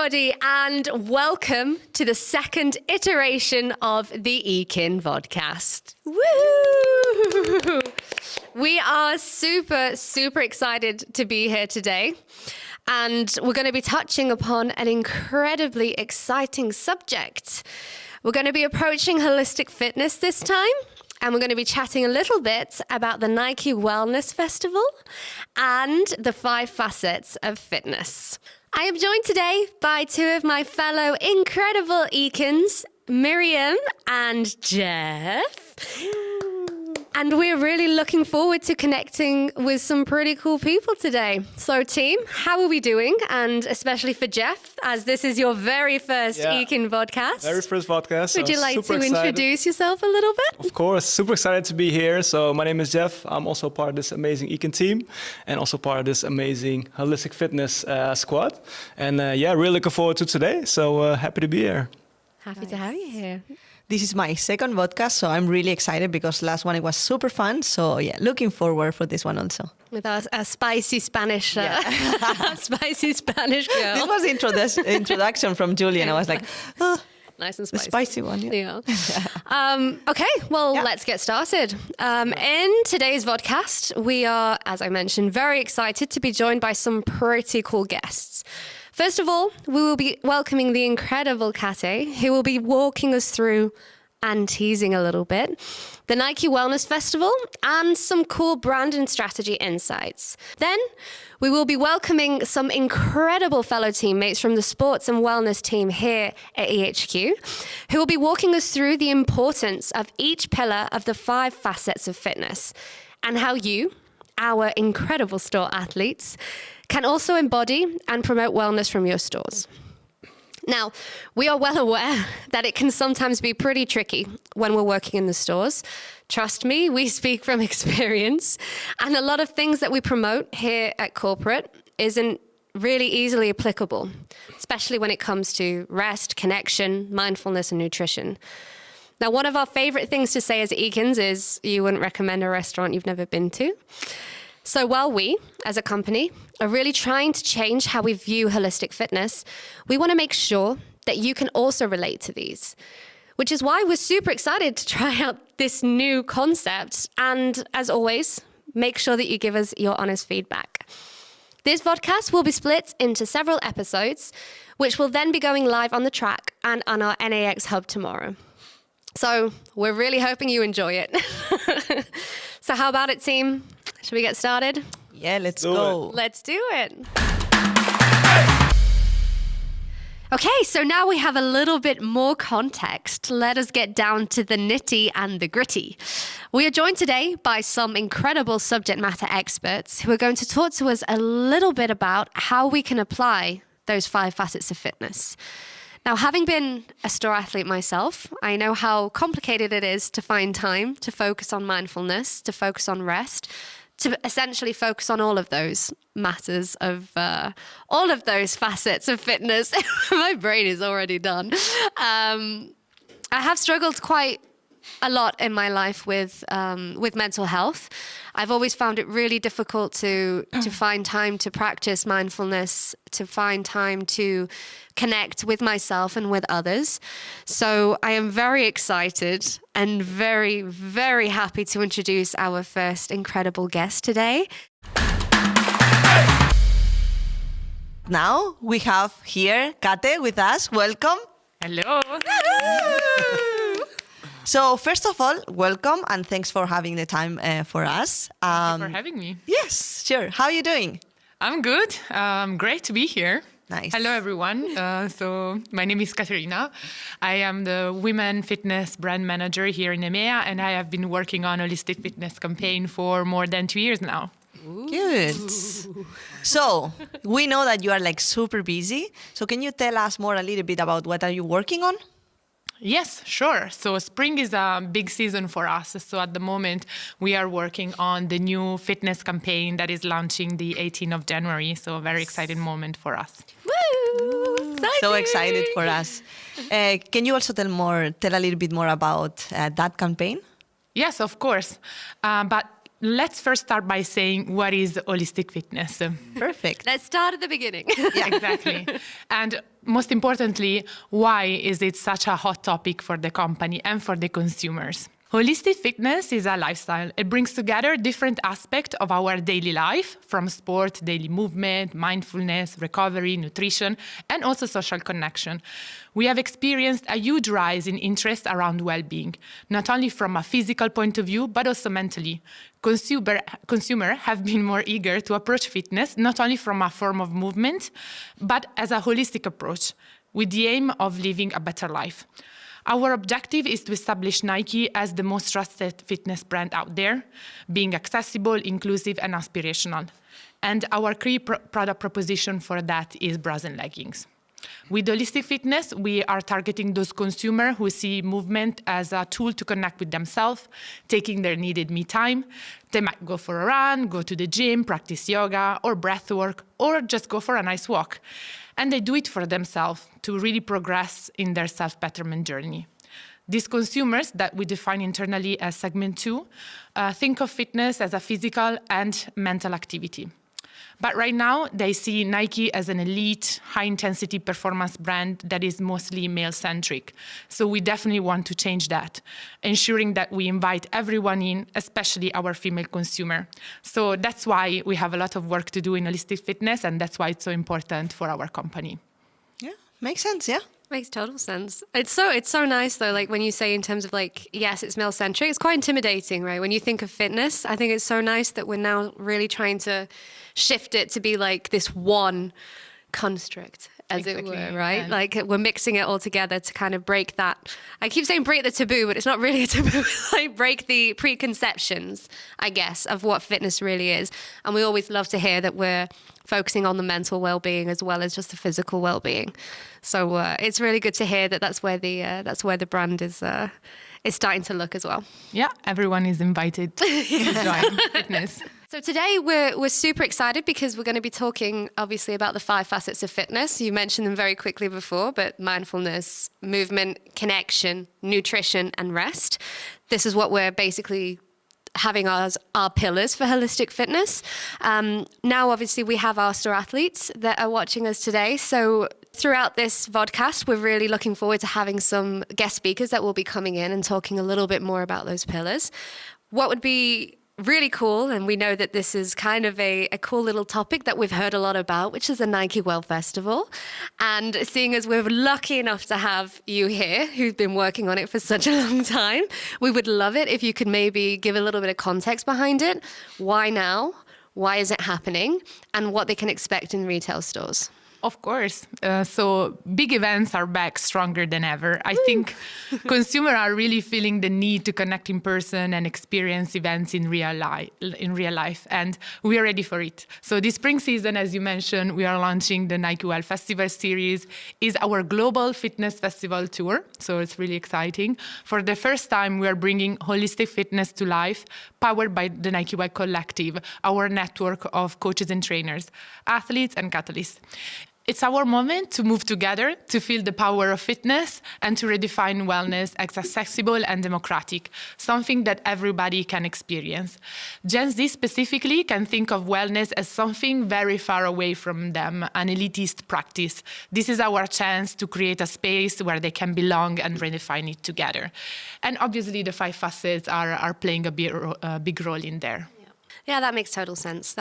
everybody, and welcome to the second iteration of the Ekin Vodcast. Woo! We are super excited to be here today, and we're going to be touching upon an incredibly exciting subject. We're going to be approaching holistic fitness this time, and we're going to be chatting a little bit about the Nike Wellness Festival and the 5 facets of fitness. I am joined today by 2 of my fellow incredible Ekins, Miriam and Jeff. And we're really looking forward to connecting with some pretty cool people today. So team, how are we doing? And especially for Jeff, as this is your very first Ekin Vodcast. Very first podcast. Would you like to introduce yourself a little bit? Of course, super excited to be here. So my name is Jeff. I'm also part of this amazing Ekin team and also part of this amazing holistic fitness squad. And really looking forward to today. So happy to be here. Happy to have you here. This is my second podcast, so I'm really excited because last one it was super fun. So looking forward for this one also. With a spicy Spanish, spicy Spanish girl. This was the introduction from Julie, and I was like, oh, nice and spicy. The spicy one. Yeah. Let's get started. In today's vodcast, we are, as I mentioned, very excited to be joined by some pretty cool guests. First of all, we will be welcoming the incredible Kate, who will be walking us through and teasing a little bit the Nike Wellness Festival and some cool brand and strategy insights. Then we will be welcoming some incredible fellow teammates from the sports and wellness team here at EHQ, who will be walking us through the importance of each pillar of the 5 facets of fitness and how you, our incredible store athletes, can also embody and promote wellness from your stores. Now, we are well aware that it can sometimes be pretty tricky when we're working in the stores. Trust me, we speak from experience. And a lot of things that we promote here at corporate isn't really easily applicable, especially when it comes to rest, connection, mindfulness, and nutrition. Now, one of our favorite things to say as Ekins is you wouldn't recommend a restaurant you've never been to. So while we, as a company, are really trying to change how we view holistic fitness, we want to make sure that you can also relate to these, which is why we're super excited to try out this new concept. And as always, make sure that you give us your honest feedback. This podcast will be split into several episodes, which will then be going live on the track and on our NAX hub tomorrow. So we're really hoping you enjoy it. So how about it, team? Should we get started? Yeah, let's go. Let's do it. Okay, so now we have a little bit more context. Let us get down to the nitty and the gritty. We are joined today by some incredible subject matter experts who are going to talk to us a little bit about how we can apply those 5 facets of fitness. Now, having been a store athlete myself, I know how complicated it is to find time to focus on mindfulness, to focus on rest, to essentially focus on all of those matters of all of those facets of fitness. My brain is already done. I have struggled quite a lot in my life with mental health. I've always found it really difficult to find time to practice mindfulness, to find time to connect with myself and with others. So I am very excited and very, very happy to introduce our first incredible guest today. Now we have here Kate with us. Welcome. Hello. So first of all, welcome and thanks for having the time for us. Thank you for having me. Yes, sure. How are you doing? I'm good. Great to be here. Nice. Hello, everyone. So my name is Katerina. I am the Women Fitness Brand Manager here in EMEA, and I have been working on holistic fitness campaign for more than 2 years now. Ooh. Good. So we know that you are like super busy. So can you tell us more a little bit about what are you working on? Yes, sure. So spring is a big season for us. So at the moment, we are working on the new fitness campaign that is launching the 18th of January. So a very exciting moment for us. Woo! Exciting! So excited for us. Can you also tell a little bit more about that campaign? Yes, of course. But let's first start by saying what is holistic fitness. Perfect. Let's start at the beginning. Yeah, exactly. And most importantly, why is it such a hot topic for the company and for the consumers? Holistic fitness is a lifestyle. It brings together different aspects of our daily life, from sport, daily movement, mindfulness, recovery, nutrition, and also social connection. We have experienced a huge rise in interest around well-being, not only from a physical point of view, but also mentally. Consumers have been more eager to approach fitness, not only from a form of movement, but as a holistic approach, with the aim of living a better life. Our objective is to establish Nike as the most trusted fitness brand out there, being accessible, inclusive, and aspirational. And our key product proposition for that is bras and leggings. With holistic fitness, we are targeting those consumers who see movement as a tool to connect with themselves, taking their needed me time. They might go for a run, go to the gym, practice yoga or breath work, or just go for a nice walk. And they do it for themselves to really progress in their self-betterment journey. These consumers that we define internally as segment 2 think of fitness as a physical and mental activity. But right now, they see Nike as an elite, high-intensity performance brand that is mostly male-centric. So we definitely want to change that, ensuring that we invite everyone in, especially our female consumer. So that's why we have a lot of work to do in holistic fitness, and that's why it's so important for our company. Yeah, makes sense, yeah. Makes total sense. It's so nice though, like when you say in terms of like, yes, it's male centric, it's quite intimidating, right? When you think of fitness, I think it's so nice that we're now really trying to shift it to be like this one construct, as Exactly, it were, right? yeah. Like we're mixing it all together to kind of break that. I keep saying break the taboo, but it's not really a taboo. Like break the preconceptions, I guess, of what fitness really is. And we always love to hear that we're focusing on the mental well-being as well as just the physical well-being. So it's really good to hear that that's where the brand is starting to look as well. Yeah, everyone is invited to join fitness. So today we're super excited because we're going to be talking obviously about the 5 facets of fitness. You mentioned them very quickly before, but mindfulness, movement, connection, nutrition, and rest. This is what we're basically having as our pillars for holistic fitness. Now, obviously, we have our star athletes that are watching us today. So throughout this vodcast, we're really looking forward to having some guest speakers that will be coming in and talking a little bit more about those pillars. What would be really cool, and we know that this is kind of a cool little topic that we've heard a lot about, which is the Nike World Festival. And seeing as we're lucky enough to have you here, who've been working on it for such a long time, we would love it if you could maybe give a little bit of context behind it. Why now? Why is it happening? And what they can expect in retail stores. Of course. So big events are back stronger than ever. I think consumers are really feeling the need to connect in person and experience events in real life. And we are ready for it. So this spring season, as you mentioned, we are launching the Nike World Festival series. Is our global fitness festival tour. So it's really exciting. For the first time, we are bringing holistic fitness to life, powered by the Nike World Collective, our network of coaches and trainers, athletes and catalysts. It's our moment to move together, to feel the power of fitness, and to redefine wellness as accessible and democratic, something that everybody can experience. Gen Z specifically can think of wellness as something very far away from them, an elitist practice. This is our chance to create a space where they can belong and redefine it together. And obviously the 5 facets are playing a big role in there. Yeah, that makes total sense.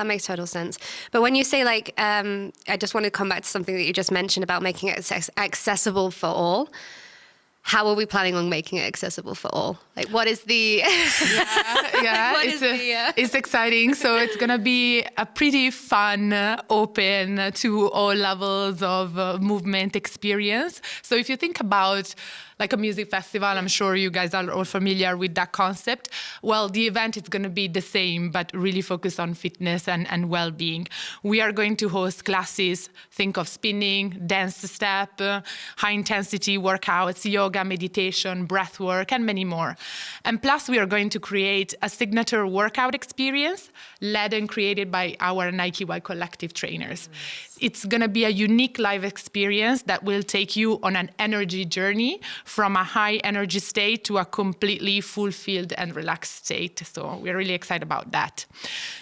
But when you say like, I just want to come back to something that you just mentioned about making it accessible for all. How are we planning on making it accessible for all? Like, what is the... It's exciting. So it's going to be a pretty fun, open to all levels of movement experience. So if you think about like a music festival, I'm sure you guys are all familiar with that concept. Well, the event is going to be the same, but really focused on fitness and well-being. We are going to host classes, think of spinning, dance step, high-intensity workouts, yoga, meditation, breath work, and many more. And plus, we are going to create a signature workout experience led and created by our Nike World Collective trainers. it's going to be a unique live experience that will take you on an energy journey from a high energy state to a completely fulfilled and relaxed state. So we're really excited about that.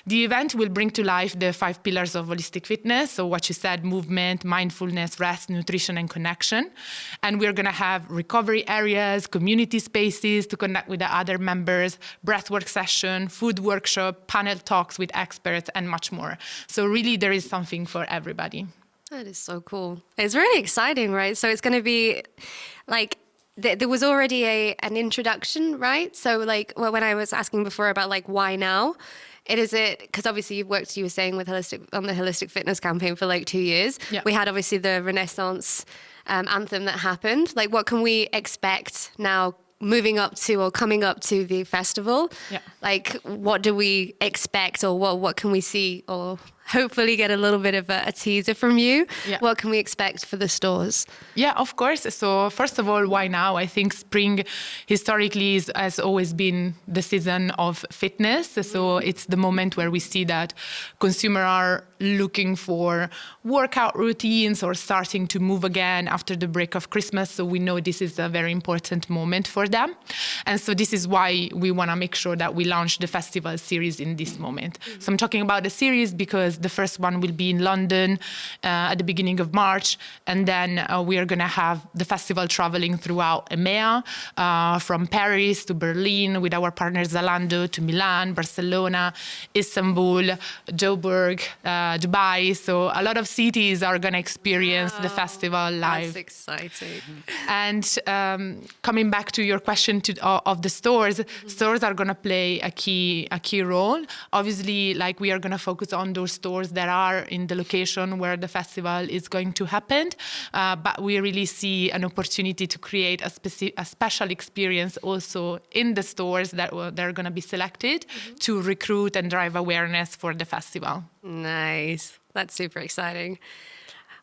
The event will bring to life the 5 pillars of holistic fitness. So what you said, movement, mindfulness, rest, nutrition, and connection. And we're going to have recovery areas, community spaces to connect with the other members, breathwork session, food workshop, panel talks with experts, and much more. So really there is something for everybody. That is so cool. It's really exciting, right? So it's going to be like, there was already an introduction, right? So like when I was asking before about like why now, because obviously you were saying with on the holistic fitness campaign for like 2 years. Yeah. We had obviously the Renaissance anthem that happened. Like what can we expect now moving up to or coming up to the festival? Yeah. Like what do we expect, or what can we see, or hopefully get a little bit of a teaser from you? Yeah. What can we expect for the stores? Yeah, of course. So first of all, why now? I think spring historically has always been the season of fitness. So it's the moment where we see that consumers are looking for workout routines or starting to move again after the break of Christmas. So we know this is a very important moment for them. And so this is why we want to make sure that we launch the festival series in this moment. So I'm talking about the series because the first one will be in London at the beginning of March. And then we are going to have the festival traveling throughout EMEA, from Paris to Berlin with our partners Zalando, to Milan, Barcelona, Istanbul, Joburg, Dubai. So a lot of cities are going to experience the festival live. That's exciting. And coming back to your question of the stores, stores are going to play a key role. Obviously, like we are going to focus on those stores that are in the location where the festival is going to happen. But we really see an opportunity to create a special experience also in the stores that are going to be selected to recruit and drive awareness for the festival. Nice. That's super exciting.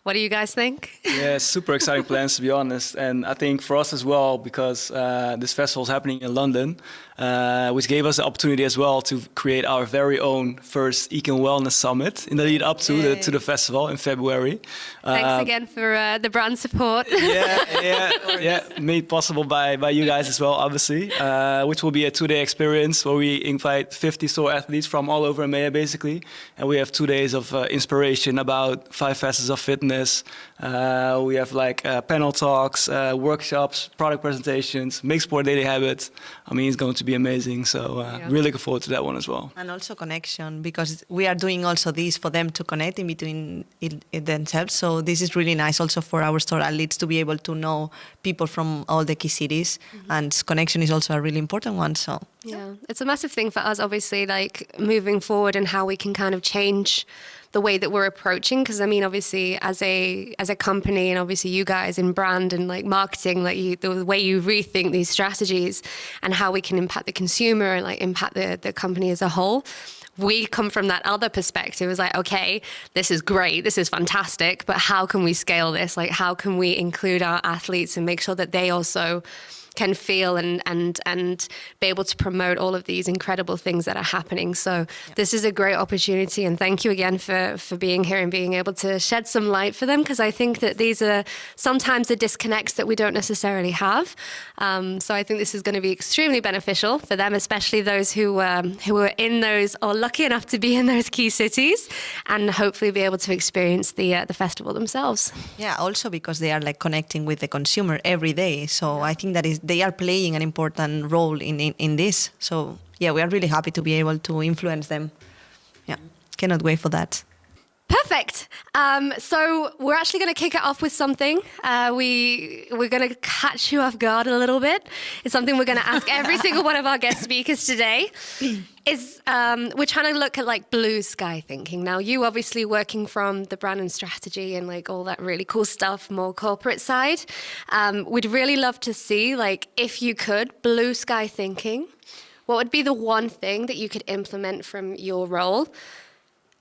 What do you guys think? Yeah, super exciting plans, to be honest. And I think for us as well, because this festival is happening in London, which gave us the opportunity as well to create our very own first Econ Wellness Summit in the lead up to the festival in February. Thanks again for the brand support. Yeah, made possible by you guys as well, obviously, which will be a 2-day experience where we invite 50 store athletes from all over EMEA, basically. And we have 2 days of inspiration about 5 facets of fitness. We have like panel talks, workshops, product presentations, mixed sport daily habits. I mean, it's going to be amazing. So really looking forward to that one as well. And also connection, because we are doing also this for them to connect in between themselves. So this is really nice also for our store athletes to be able to know people from all the key cities. And connection is also a really important one. So Yeah, it's a massive thing for us, obviously, like moving forward and how we can kind of change the way that we're approaching. Because I mean, obviously, as a company, and obviously you guys in brand and like marketing, like the way you rethink these strategies and how we can impact the consumer and like impact the company as a whole. We come from that other perspective. It's like, okay, this is great, this is fantastic, but how can we scale this? Like, how can we include our athletes and make sure that they also can feel and be able to promote all of these incredible things that are happening. So this is a great opportunity, and thank you again for being here and being able to shed some light for them, because I think that these are sometimes the disconnects that we don't necessarily have. So I think this is going to be extremely beneficial for them, especially those who are in those or lucky enough to be in those key cities, and hopefully be able to experience the festival themselves. yeah, also because they are like connecting with the consumer every day. So I think that they are playing an important role in this. So yeah, we are really happy to be able to influence them. Yeah, cannot wait for that. Perfect. So we're actually going to kick it off with something. We're going to catch you off guard a little bit. It's something we're going to ask every single one of our guest speakers today. We're trying to look at like blue sky thinking. Now, you obviously working from the brand and strategy and like all that really cool stuff, more corporate side. We'd really love to see, like, if you could, blue sky thinking, what would be the one thing that you could implement from your role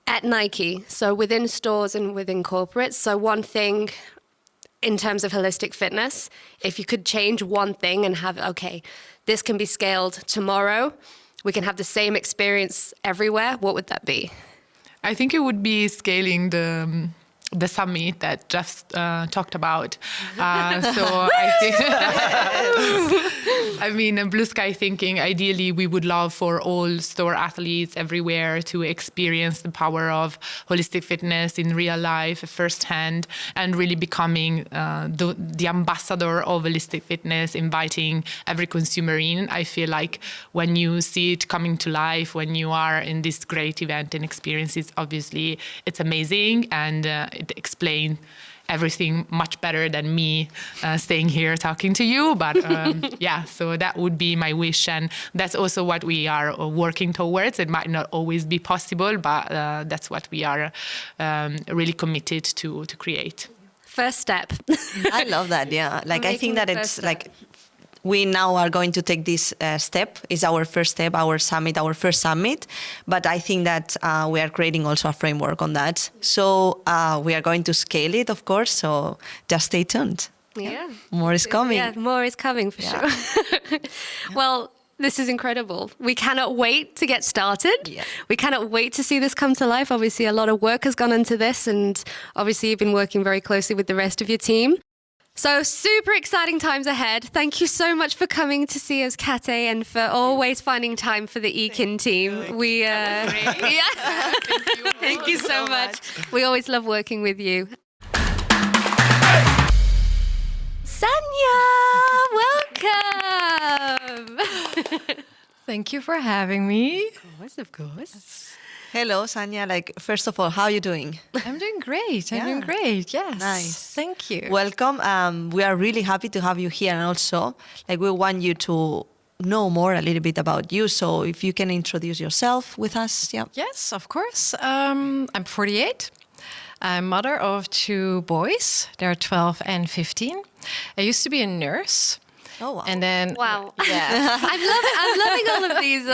at Nike? So within stores and within corporates. So one thing in terms of holistic fitness, if you could change one thing and have, okay, this can be scaled tomorrow, we can have the same experience everywhere, what would that be? I think it would be scaling the summit that just talked about. So I think, I mean, blue sky thinking, ideally we would love for all store athletes everywhere to experience the power of holistic fitness in real life firsthand, and really becoming the ambassador of holistic fitness, inviting every consumer in. I feel like when you see it coming to life, when you are in this great event and experiences, obviously it's amazing, and it explains everything much better than me staying here talking to you. But yeah, so that would be my wish. And that's also what we are working towards. It might not always be possible, but that's what we are really committed to create. First step. I love that. Yeah, like I think Making that the it's first step. like we now are going to take this step. It's our first step, our summit, our first summit. But I think that we are creating also a framework on that. So we are going to scale it, of course. So just stay tuned. Yeah. More is coming. Yeah, more is coming for sure. Well, this is incredible. We cannot wait to get started. Yeah. We cannot wait to see this come to life. Obviously, a lot of work has gone into this, and obviously you've been working very closely with the rest of your team. So super exciting times ahead. Thank you so much for coming to see us, Kate, and for always finding time for the Ekin team. We yeah. Thank you so much. We always love working with you. Sanja, welcome. Thank you for having me. Of course. Hello, Sanja. Like, first of all, how are you doing? I'm doing great. I'm Yeah. doing great. Yes. Nice. Thank you. Welcome. We are really happy to have you here, and also, like, we want you to know more a little bit about you. So, if you can introduce yourself with us, yeah. Yes, of course. I'm 48. I'm mother of 2 boys. They're 12 and 15. I used to be a nurse. Oh, wow. And then, Wow. yeah. I'm loving all of these.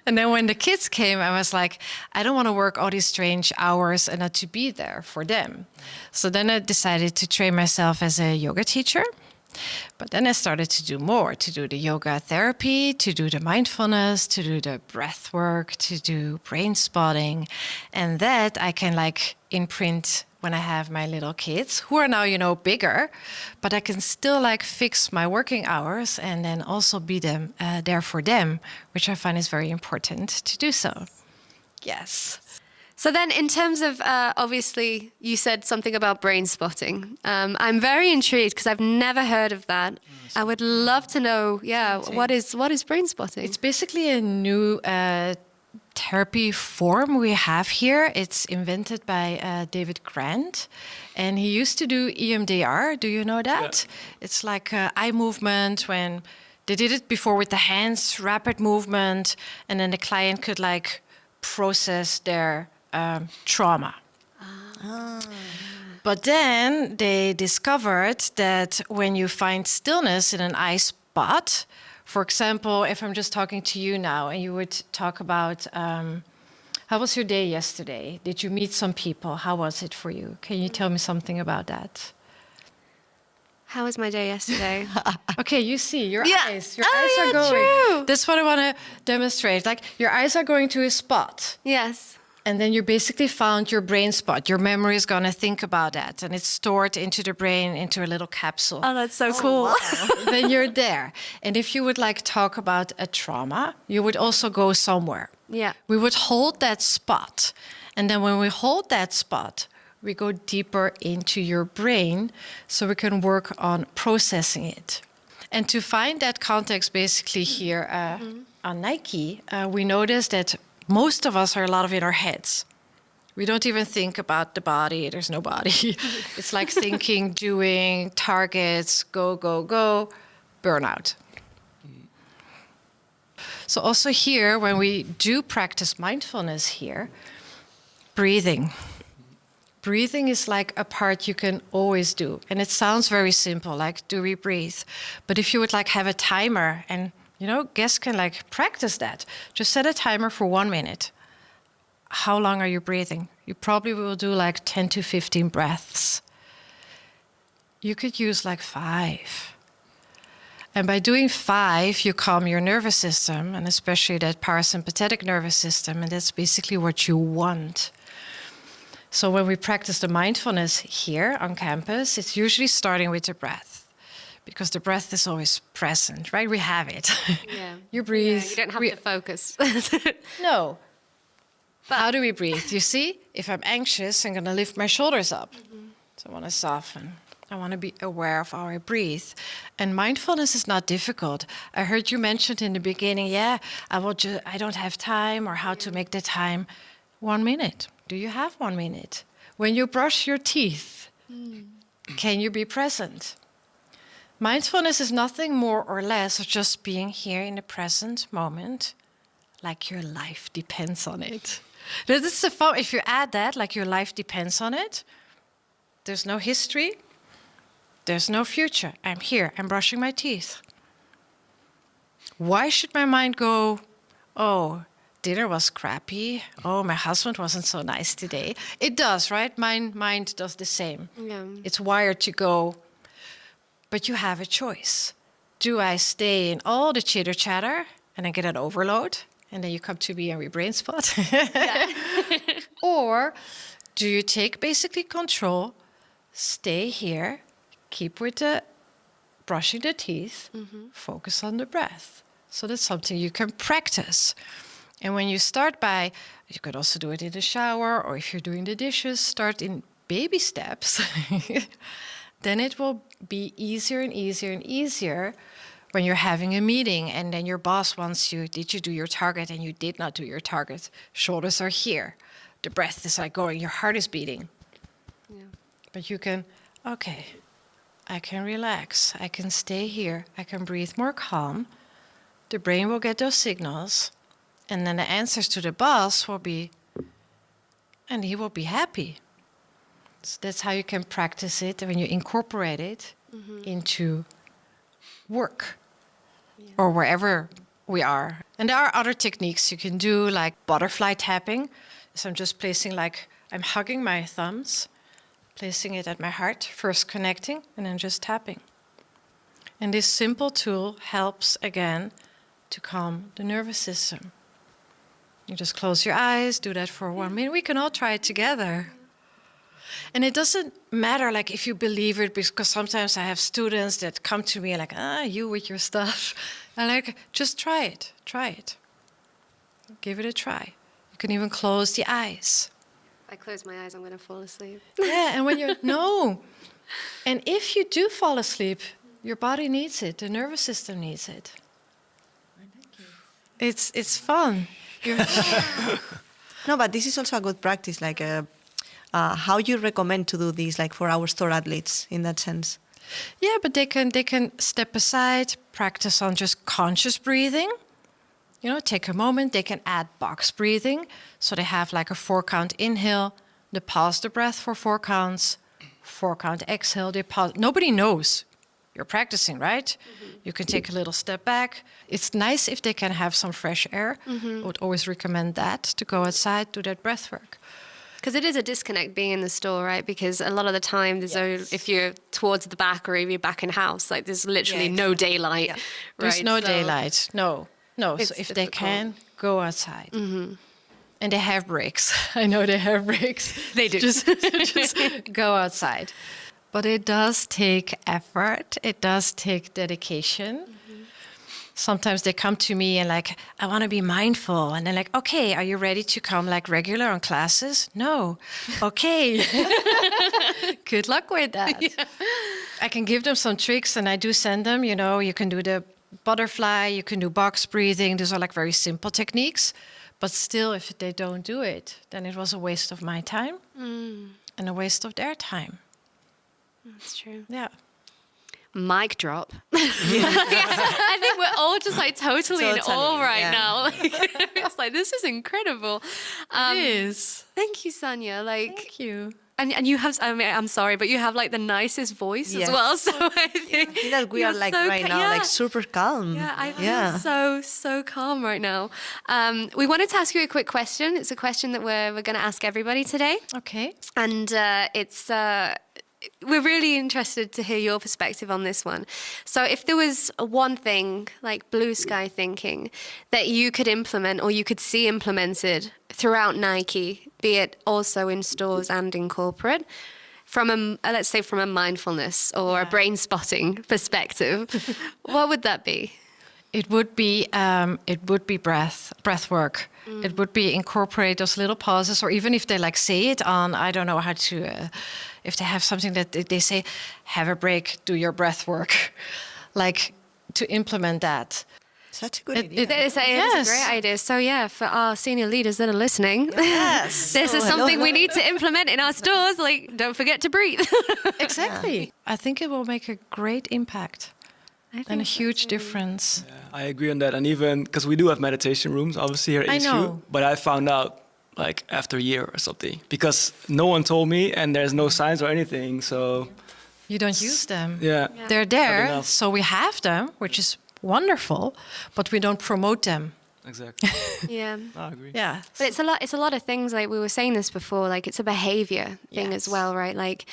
And then when the kids came, I was like, I don't want to work all these strange hours and not to be there for them. So then I decided to train myself as a yoga teacher. But then I started to do more, to do the yoga therapy, to do the mindfulness, to do the breath work, to do brain spotting. And that I can like imprint when I have my little kids, who are now, you know, bigger, but I can still like fix my working hours and then also be there for them, which I find is very important to do so. Yes. So then in terms of, obviously, you said something about brain spotting. I'm very intrigued because I've never heard of that. I would love to know, what is brain spotting? It's basically a new therapy form we have here. It's invented by David Grant, and he used to do EMDR. Do you know that? Yeah. It's like eye movement when they did it before with the hands, rapid movement, and then the client could like process their trauma. But then they discovered that when you find stillness in an eye spot, for example, if I'm just talking to you now and you would talk about how was your day yesterday? Did you meet some people? How was it for you? Can you tell me something about that? How was my day yesterday? Okay, you see, your eyes. Your Oh, eyes yeah, are going. true. That's what I want to demonstrate. Like your eyes are going to a spot. Yes. And then you basically found your brain spot. Your memory is going to think about that. And it's stored into the brain, into a little capsule. Oh, that's so cool. Wow. Then you're there. And if you would like talk about a trauma, you would also go somewhere. Yeah. We would hold that spot. And then when we hold that spot, we go deeper into your brain so we can work on processing it. And to find that context basically here on Nike, we noticed that most of us are a lot of in our heads. We don't even think about the body. There's no body. It's like thinking, doing, targets, go, go, go, burnout. So also here, when we do practice mindfulness here, breathing. Breathing is like a part you can always do. And it sounds very simple, like, do we breathe? But if you would like have a timer and you know, guests can like practice that. Just set a timer for 1 minute. How long are you breathing? You probably will do like 10 to 15 breaths. You could use like 5. And by doing 5, you calm your nervous system, and especially that parasympathetic nervous system, and that's basically what you want. So when we practice the mindfulness here on campus, it's usually starting with the breath, because the breath is always present, right? We have it. Yeah. You breathe. Yeah, you don't have to focus. No. But how do we breathe? You see, if I'm anxious, I'm going to lift my shoulders up. So I want to soften. I want to be aware of how I breathe. And mindfulness is not difficult. I heard you mentioned in the beginning, I don't have time, or how to make the time. 1 minute. Do you have 1 minute? When you brush your teeth, can you be present? Mindfulness is nothing more or less of just being here in the present moment, like your life depends on it. This is the fun. If you add that, like your life depends on it, there's no history, there's no future. I'm here, I'm brushing my teeth. Why should my mind go, oh, dinner was crappy. Oh, my husband wasn't so nice today. It does, right? Mind does the same. Yeah. It's wired to go, but you have a choice. Do I stay in all the chitter chatter and I get an overload? And then you come to me and we brain spot? Or do you take basically control, stay here, keep with the brushing the teeth, focus on the breath. So that's something you can practice. And when you start you could also do it in the shower, or if you're doing the dishes, start in baby steps. Then it will be easier and easier and easier when you're having a meeting and then your boss wants you, did you do your target? And you did not do your target. Shoulders are here. The breath is like going, your heart is beating. Yeah. But you can, okay, I can relax. I can stay here. I can breathe more calm. The brain will get those signals. And then the answers to the boss will be, and he will be happy. So that's how you can practice it when you incorporate it into work or wherever we are. And there are other techniques you can do, like butterfly tapping. So I'm just placing, I'm hugging my thumbs, placing it at my heart, first connecting, and then just tapping. And this simple tool helps, again, to calm the nervous system. You just close your eyes, do that for 1 minute. We can all try it together. And it doesn't matter, if you believe it, because sometimes I have students that come to me you with your stuff. And just try it. Give it a try. You can even close the eyes. If I close my eyes, I'm going to fall asleep. Yeah, and when no. And if you do fall asleep, your body needs it. The nervous system needs it. It's fun. No, but this is also a good practice, how you recommend to do this, for our store athletes in that sense? Yeah, but they can step aside, practice on just conscious breathing. Take a moment. They can add box breathing. So they have a 4-count inhale, they pause the breath for 4 counts, 4-count exhale, they pause. Nobody knows. You're practicing, right? You can take a little step back. It's nice if they can have some fresh air. I would always recommend that, to go outside, do that breath work. Because it is a disconnect being in the store, right? Because a lot of the time, if you're towards the back or if you're back in house, there's literally no daylight. Yeah. There's no daylight. No. So if difficult. they can, go outside. And they have breaks. I know they have breaks. They do. Just go outside. But it does take effort. It does take dedication. Sometimes they come to me and I want to be mindful. And they're okay, are you ready to come regular on classes? No. Okay. Good luck with that. Yeah. I can give them some tricks and I do send them, you can do the butterfly, you can do box breathing. Those are very simple techniques. But still, if they don't do it, then it was a waste of my time and a waste of their time. That's true. Yeah. Mic drop. I think we're all just totally in awe right now. It's this is incredible. It is. Thank you, Sanja. Thank you. And you have, I'm sorry, but you have the nicest voice as well. So I think that we are right now, super calm. Yeah, I feel so calm right now. We wanted to ask you a quick question. It's a question that we're going to ask everybody today. Okay. And it's we're really interested to hear your perspective on this one. So if there was one thing, like blue sky thinking, that you could implement or you could see implemented throughout Nike, be it also in stores and in corporate, from let's say from a mindfulness or a brain spotting perspective, what would that be? It would be breath work. It would be incorporate those little pauses, or even if they like say it on, I don't know how to, if they have something that they say, have a break, do your breath work, like to implement that. Such a good idea. It is a great idea. So yeah, for our senior leaders that are listening, this is something we need to implement in our stores. Like, don't forget to breathe. Exactly. I think it will make a great impact and a huge difference. Yeah, I agree on that. And even because we do have meditation rooms, obviously here at I HQ, know. but I found out like after a year or something because no one told me and there's no signs or anything. So You don't use them. yeah. They're there, enough. so we have them, which is wonderful, but we don't promote them. Exactly. Yeah. I agree. Yeah. But it's a lot. It's a lot of things. Like we were saying this before. Like it's a behavior thing as Yes. well, right? Like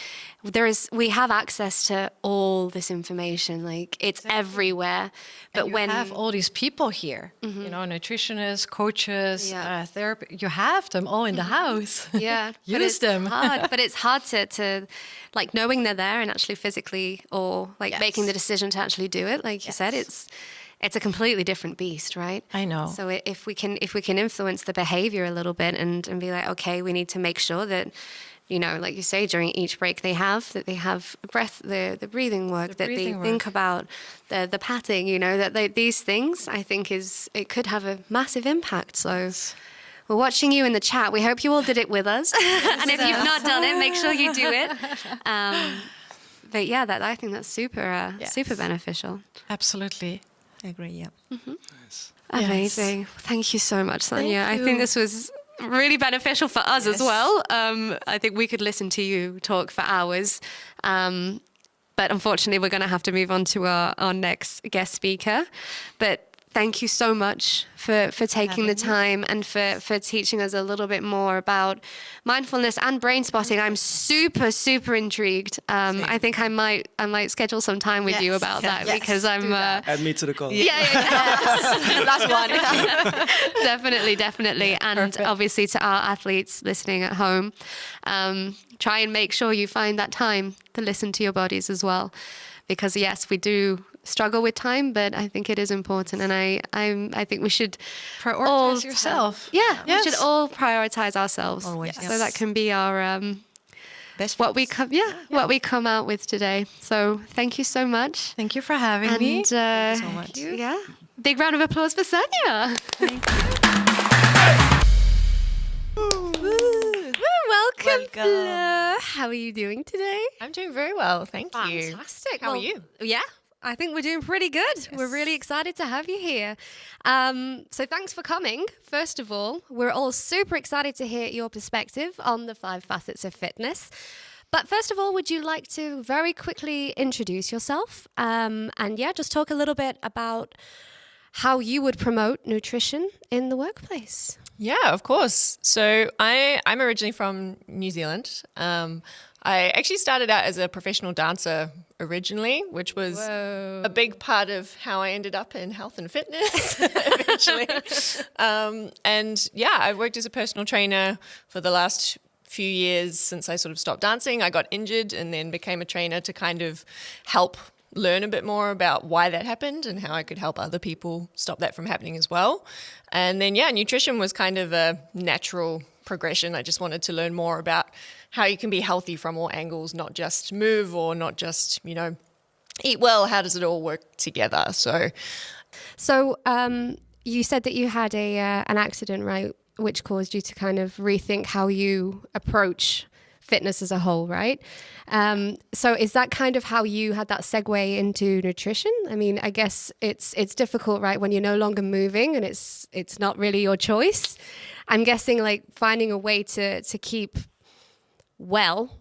we have access to all this information. Like it's everywhere. But And you when have all these people here, you know, nutritionists, coaches, therapy, you have them all in the house. yeah, but Use it's them. hard. But it's hard to like knowing they're there and actually physically or like Yes. making the decision to actually do it. Like you said, it's a completely different beast, right? I know. So if we can influence the behavior a little bit and be like, okay, we need to make sure that, you know, like you say, during each break they have breath, the breathing work, that they think about the patting, you know, that these things, I think it could have a massive impact. So we're watching you in the chat. We hope you all did it with us. And if you've not done it, make sure you do it. But yeah, I think that's super beneficial. Absolutely. I agree, yeah. Nice. Amazing. Thank you so much, Sanja. Thank I think you. this was really beneficial for us as well. I think we could listen to you talk for hours. But unfortunately, we're going to have to move on to our next guest speaker. But thank you so much for taking the time and for teaching us a little bit more about mindfulness and brain spotting. I'm super, super intrigued. I think I might schedule some time with you about that because I'm... Add me to the call. Yeah. Last one. Definitely. And obviously to our athletes listening at home, try and make sure you find that time to listen to your bodies as well. Because yes, we do struggle with time, but I think it is important. And I think we should Prioritize yourself. We Yes. should all prioritize ourselves. Always, So that can be our Best what we friends. what we come out with today. So thank you so much. Thank you for having And me. so much. Yeah. Big round of applause for Sanja. Welcome, Fleur. How are you doing today? I'm doing very well, thank you. Fantastic. How are you? Yeah, I think we're doing pretty good. We're really excited to have you here. So thanks for coming. First of all, we're all super excited to hear your perspective on the 5 facets of fitness. But first of all, would you like to very quickly introduce yourself? And just talk a little bit about how you would promote nutrition in the workplace. Yeah, of course. So I'm originally from New Zealand. I actually started out as a professional dancer originally, which was a big part of how I ended up in health and fitness eventually. I worked as a personal trainer for the last few years since I sort of stopped dancing. I got injured and then became a trainer to kind of help learn a bit more about why that happened and how I could help other people stop that from happening as well. And then, nutrition was kind of a natural progression. I just wanted to learn more about how you can be healthy from all angles, not just move or not just, eat well. How does it all work together? So you said that you had an accident, right, which caused you to kind of rethink how you approach fitness as a whole, right? So is that kind of how you had that segue into nutrition? I mean, I guess it's difficult, right, when you're no longer moving and it's not really your choice. I'm guessing like finding a way to keep well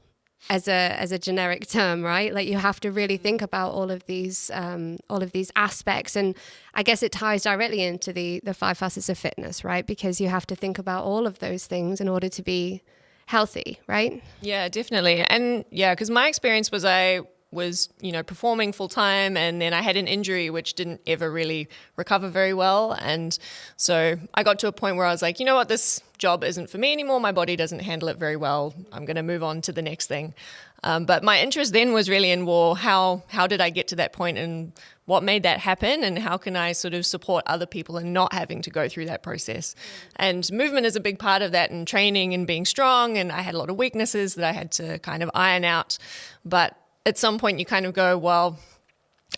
as a generic term, right? Like you have to really think about all of these aspects, and I guess it ties directly into the 5 facets of fitness, right? Because you have to think about all of those things in order to be healthy, right? Yeah, definitely. And yeah, because my experience was I was, performing full time, and then I had an injury which didn't ever really recover very well. And so I got to a point where I was like, you know what, this job isn't for me anymore. My body doesn't handle it very well. I'm going to move on to the next thing. But my interest then was really in, well, how did I get to that point, and what made that happen, and how can I sort of support other people in not having to go through that process? And movement is a big part of that, and training and being strong. And I had a lot of weaknesses that I had to kind of iron out. But at some point you kind of go, well,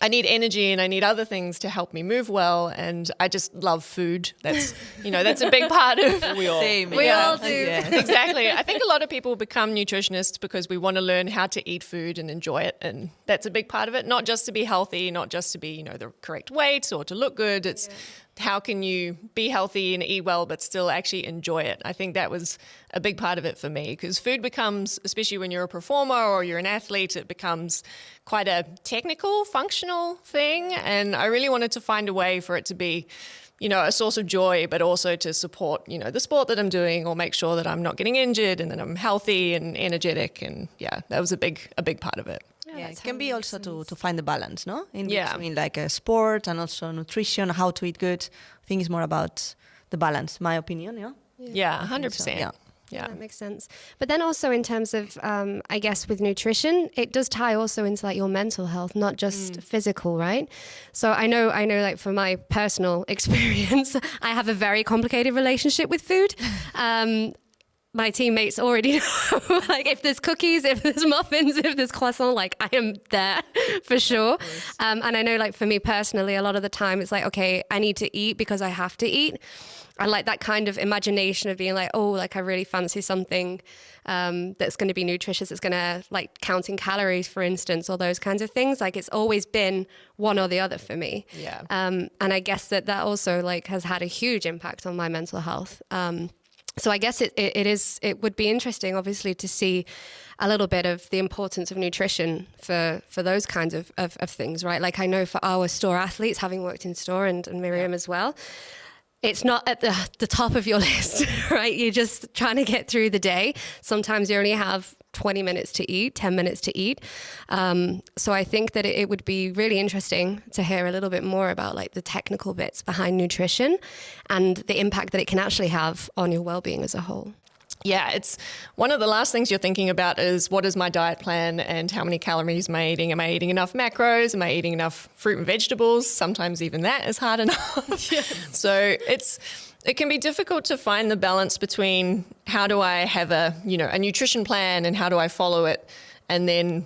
I need energy and I need other things to help me move well. And I just love food. That's, that's a big part of We all. We all do. Yeah. Exactly. I think a lot of people become nutritionists because we want to learn how to eat food and enjoy it. And that's a big part of it. Not just to be healthy, not just to be, the correct weight or to look good. It's how can you be healthy and eat well, but still actually enjoy it? I think that was a big part of it for me, because food becomes, especially when you're a performer or you're an athlete, it becomes quite a technical, functional thing. And I really wanted to find a way for it to be, a source of joy, but also to support, the sport that I'm doing, or make sure that I'm not getting injured and that I'm healthy and energetic. And yeah, that was a big part of it. Yeah, it can be also to find the balance, no? In Yeah. between like a sport and also nutrition, how to eat good. I think it's more about the balance, my opinion, yeah? Yeah, 100%. Yeah. Yeah. That makes sense. But then also in terms of, I guess with nutrition, it does tie also into like your mental health, not just physical, right? So I know like from my personal experience, I have a very complicated relationship with food. My teammates already know, like if there's cookies, if there's muffins, if there's croissant, like I am there for sure. And I know like for me personally, a lot of the time it's like, okay, I need to eat because I have to eat. I like that kind of imagination of being like, oh, like I really fancy something that's going to be nutritious. It's going to like counting calories, for instance, or those kinds of things. Like it's always been one or the other for me. Yeah. And I guess that also like has had a huge impact on my mental health. So I guess it would be interesting, obviously, to see a little bit of the importance of nutrition for those kinds of things, right? Like I know for our store athletes, having worked in store and Miriam as well, it's not at the top of your list, right? You're just trying to get through the day. Sometimes you only have 20 minutes to eat, 10 minutes to eat. So I think that it would be really interesting to hear a little bit more about like the technical bits behind nutrition and the impact that it can actually have on your well-being as a whole. Yeah, it's one of the last things you're thinking about is what is my diet plan and how many calories am I eating? Am I eating enough macros? Am I eating enough fruit and vegetables? Sometimes even that is hard enough. Yes. So it can be difficult to find the balance between how do I have a nutrition plan and how do I follow it, and then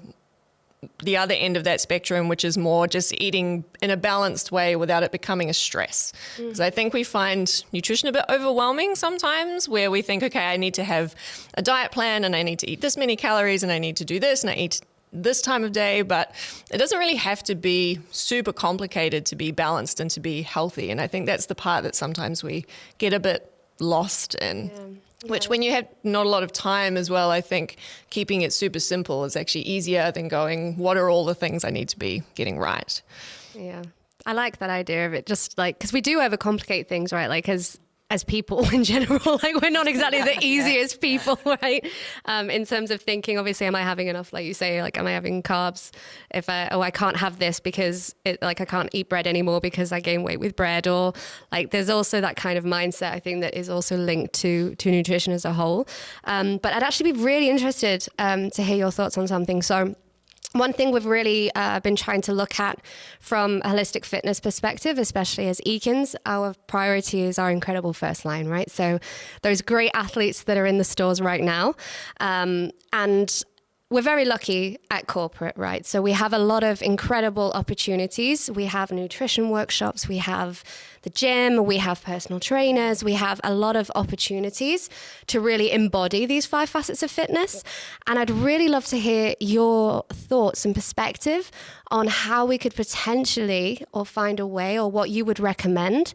the other end of that spectrum, which is more just eating in a balanced way without it becoming a stress. Because I think we find nutrition a bit overwhelming sometimes, where we think, okay, I need to have a diet plan and I need to eat this many calories and I need to do this and I eat this time of day, but it doesn't really have to be super complicated to be balanced and to be healthy. And I think that's the part that sometimes we get a bit lost in. Yeah. Which when you have not a lot of time as well, I think keeping it super simple is actually easier than going, what are all the things I need to be getting right? Yeah. I like that idea of it, just like, because we do overcomplicate things, right? Like as people in general, like we're not exactly the easiest people, right? In terms of thinking, obviously, am I having enough, like you say, like, am I having carbs? I can't have this because I can't eat bread anymore because I gain weight with bread, or like, there's also that kind of mindset, I think, that is also linked to nutrition as a whole. But I'd actually be really interested to hear your thoughts on something. So one thing we've really been trying to look at from a holistic fitness perspective, especially as Eakins, our priority is our incredible first line, right? So those great athletes that are in the stores right now. And we're very lucky at corporate, right? So we have a lot of incredible opportunities. We have nutrition workshops, we have the gym, we have personal trainers, we have a lot of opportunities to really embody these 5 facets of fitness. And I'd really love to hear your thoughts and perspective on how we could potentially, or find a way, or what you would recommend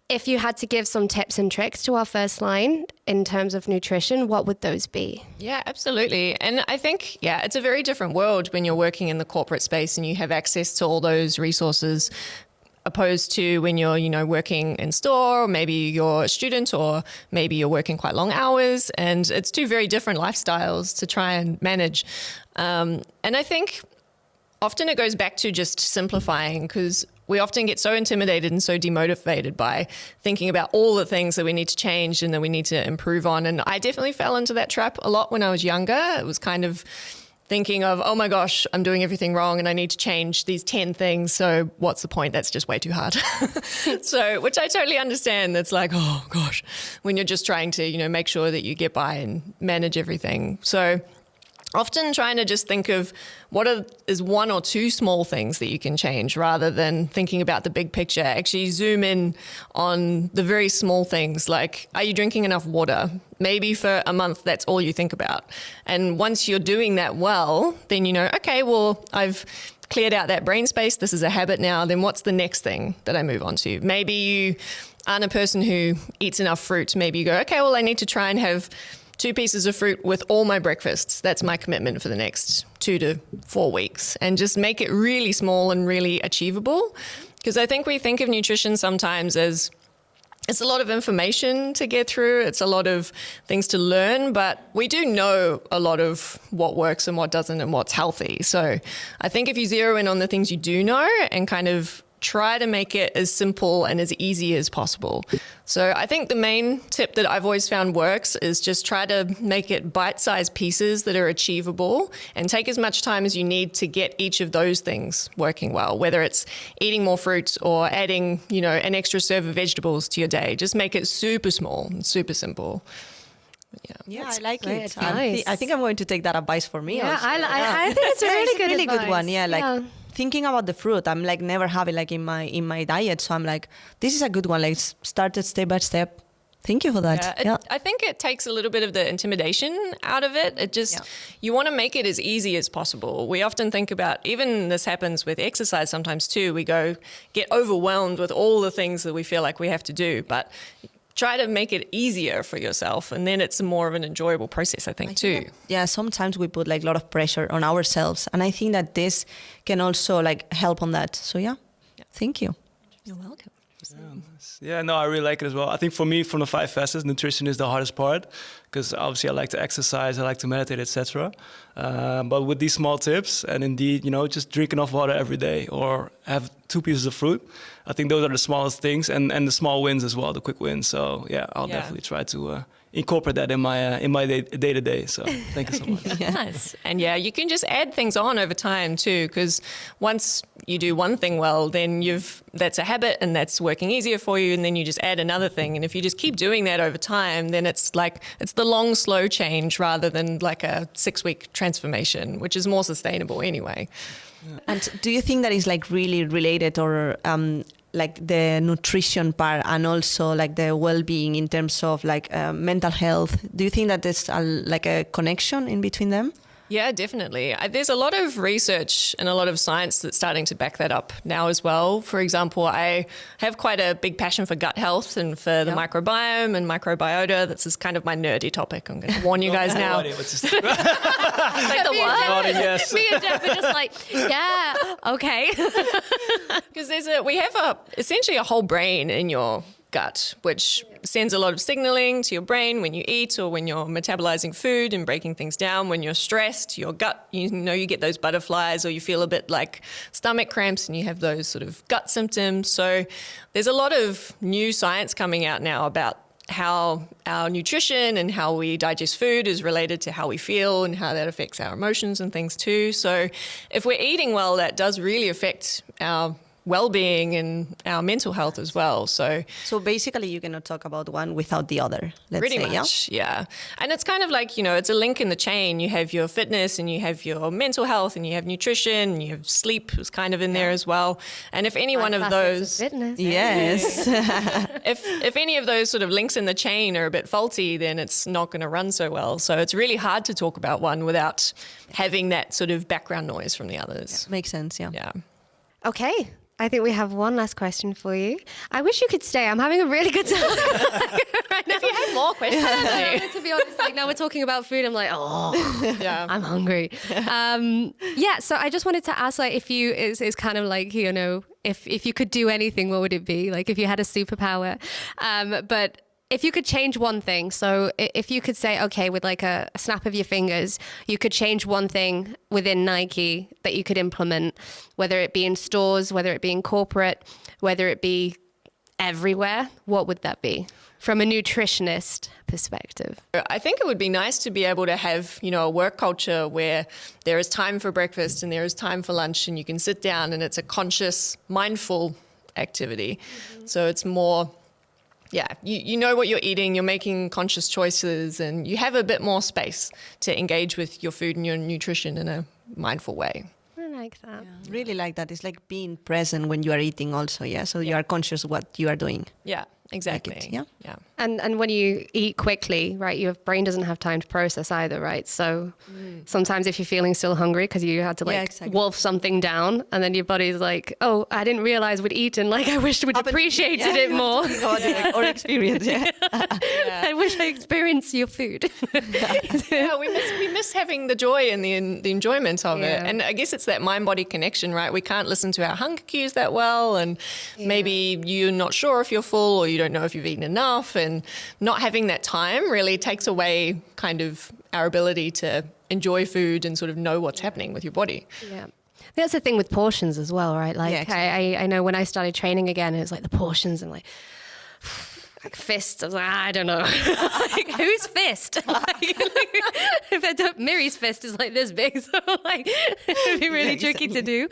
if you had to give some tips and tricks to our first line in terms of nutrition. What would those be? Yeah, absolutely. And I think, it's a very different world when you're working in the corporate space and you have access to all those resources opposed to when you're, working in store, or maybe you're a student, or maybe you're working quite long hours, and it's two very different lifestyles to try and manage. And I think often it goes back to just simplifying, because we often get so intimidated and so demotivated by thinking about all the things that we need to change and that we need to improve on. And I definitely fell into that trap a lot when I was younger. It was kind of thinking of, oh my gosh, I'm doing everything wrong and I need to change these 10 things. So what's the point? That's just way too hard. So, which I totally understand. That's like, oh gosh, when you're just trying to, make sure that you get by and manage everything. So often trying to just think of what is one or two small things that you can change, rather than thinking about the big picture. Actually zoom in on the very small things, like, are you drinking enough water? Maybe for a month, that's all you think about. And once you're doing that well, then okay, well, I've cleared out that brain space. This is a habit now. Then what's the next thing that I move on to? Maybe you aren't a person who eats enough fruit. Maybe you go, okay, well, I need to try and have 2 pieces of fruit with all my breakfasts. That's my commitment for the next 2 to 4 weeks. And just make it really small and really achievable. Because I think we think of nutrition sometimes as it's a lot of information to get through. It's a lot of things to learn, but we do know a lot of what works and what doesn't and what's healthy. So I think if you zero in on the things you do know and kind of try to make it as simple and as easy as possible. So I think the main tip that I've always found works is just try to make it bite-sized pieces that are achievable, and take as much time as you need to get each of those things working well, whether it's eating more fruit or adding, an extra serve of vegetables to your day. Just make it super small and super simple. Yeah, I like great it. advice. I think I'm going to take that advice for me. Yeah, also. I think it's a really good really good advice. one. Yeah, thinking about the fruit, I'm like never have it like in my diet. So I'm like, this is a good one. Like start it step by step. Thank you for that. I think it takes a little bit of the intimidation out of it. It just, you want to make it as easy as possible. We often think about, even this happens with exercise sometimes too, we get overwhelmed with all the things that we feel like we have to do, but try to make it easier for yourself, and then it's more of an enjoyable process, I think, too. Sometimes we put like a lot of pressure on ourselves, and I think that this can also like help on that. So thank you. You're welcome. Yeah, no, I really like it as well. I think for me, from the 5 facets, nutrition is the hardest part, because obviously I like to exercise, I like to meditate, etc. But with these small tips, and indeed, just drink enough water every day, or have 2 pieces of fruit, I think those are the smallest things, and the small wins as well, the quick wins. So I'll definitely try to incorporate that in my day to day. So thank you so much. Nice. And you can just add things on over time too, because once you do one thing well, then that's a habit and that's working easier for you, and then you just add another thing. And if you just keep doing that over time, then it's the long, slow change rather than like a 6-week transformation, which is more sustainable anyway. And do you think that is like really related, or like the nutrition part and also like the well-being in terms of like mental health? Do you think that there's like a connection in between them? Yeah, definitely. There's a lot of research and a lot of science that's starting to back that up now as well. For example, I have quite a big passion for gut health and for the microbiome and microbiota. This is kind of my nerdy topic. I'm going to warn you guys now. Me and Jeff are just like, okay. Because we have essentially a whole brain in your gut, which sends a lot of signaling to your brain when you eat or when you're metabolizing food and breaking things down. When you're stressed, your gut, you get those butterflies, or you feel a bit like stomach cramps and you have those sort of gut symptoms. So there's a lot of new science coming out now about how our nutrition and how we digest food is related to how we feel and how that affects our emotions and things too. So if we're eating well, that does really affect our well-being and our mental health as well. So basically you cannot talk about one without the other, let's pretty say. Much, yeah. And it's kind of like, it's a link in the chain. You have your fitness and you have your mental health and you have nutrition and you have sleep is kind of in there as well. And if any one of those, fitness. Yes. if any of those sort of links in the chain are a bit faulty, then it's not going to run so well. So it's really hard to talk about one without having that sort of background noise from the others. Makes sense, yeah. Okay. I think we have one last question for you. I wish you could stay. I'm having a really good time right now. If you have more questions, To be honest, like now we're talking about food, I'm like, oh, yeah. I'm hungry. So I just wanted to ask, like, if you is kind of like, you know, if you could do anything, what would it be? Like, if you had a superpower, but if you could change one thing, so if you could say, okay, with like a snap of your fingers, you could change one thing within Nike that you could implement, whether it be in stores, whether it be in corporate, whether it be everywhere, what would that be from a nutritionist perspective? I think it would be nice to be able to have, you know, a work culture where there is time for breakfast and there is time for lunch and you can sit down and it's a conscious, mindful activity. Mm-hmm. So it's more... Yeah, you know what you're eating, you're making conscious choices, and you have a bit more space to engage with your food and your nutrition in a mindful way. I like that. Yeah, really like that. It's like being present when you are eating also, yeah? So you are conscious what you are doing. Yeah, exactly. Like it, yeah. Yeah. And when you eat quickly, right, your brain doesn't have time to process either, right? So sometimes if you're feeling still hungry because you had to like wolf something down, and then your body's like, oh, I didn't realize we'd eaten. Like, I wish we'd appreciated it more. Or experience, yeah. I wish I experienced your food. Yeah, we miss having the joy and the enjoyment of it. And I guess it's that mind-body connection, right? We can't listen to our hunger cues that well, and maybe you're not sure if you're full or you don't know if you've eaten enough, and not having that time really takes away kind of our ability to enjoy food and sort of know what's happening with your body. Yeah. That's the thing with portions as well, right? Like, exactly. I know when I started training again, it was like the portions and like fists. I was like, I don't know. Like, whose fist? If I don't, Miri's fist is like this big, so like it'd be really tricky to do.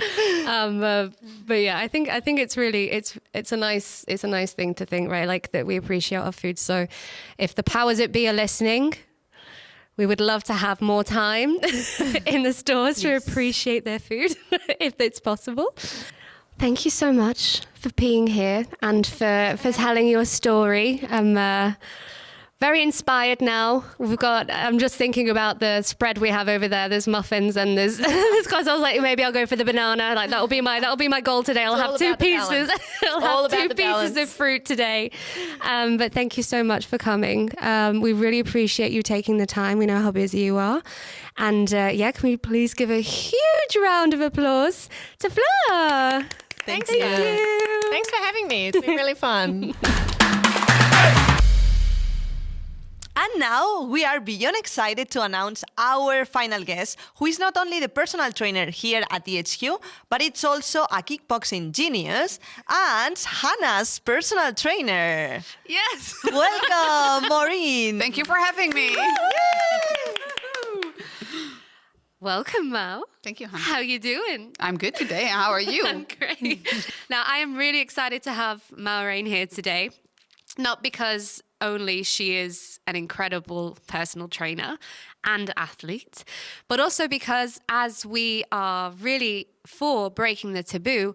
But yeah, I think it's really it's a nice thing to think, right? Like that we appreciate our food. So if the powers that be are listening, we would love to have more time in the stores to appreciate their food, if it's possible. Thank you so much for being here and for telling your story. I'm very inspired now. I'm just thinking about the spread we have over there. There's muffins and there's because I was like, maybe I'll go for the banana. Like that'll be my goal today. I'll have two pieces. I'll have two pieces of fruit today. But thank you so much for coming. We really appreciate you taking the time. We know how busy you are. And can we please give a huge round of applause to Fleur? Thank you. Thanks for having me. It's been really fun. And now we are beyond excited to announce our final guest, who is not only the personal trainer here at the HQ, but it's also a kickboxing genius and Hannah's personal trainer. Yes. Welcome, Maureen. Thank you for having me. Welcome, Mao. Thank you, Hannah. How you doing? I'm good today. How are you? I'm great. Now, I am really excited to have Maureen here today, not because only she is an incredible personal trainer and athlete, but also because as we are really for breaking the taboo,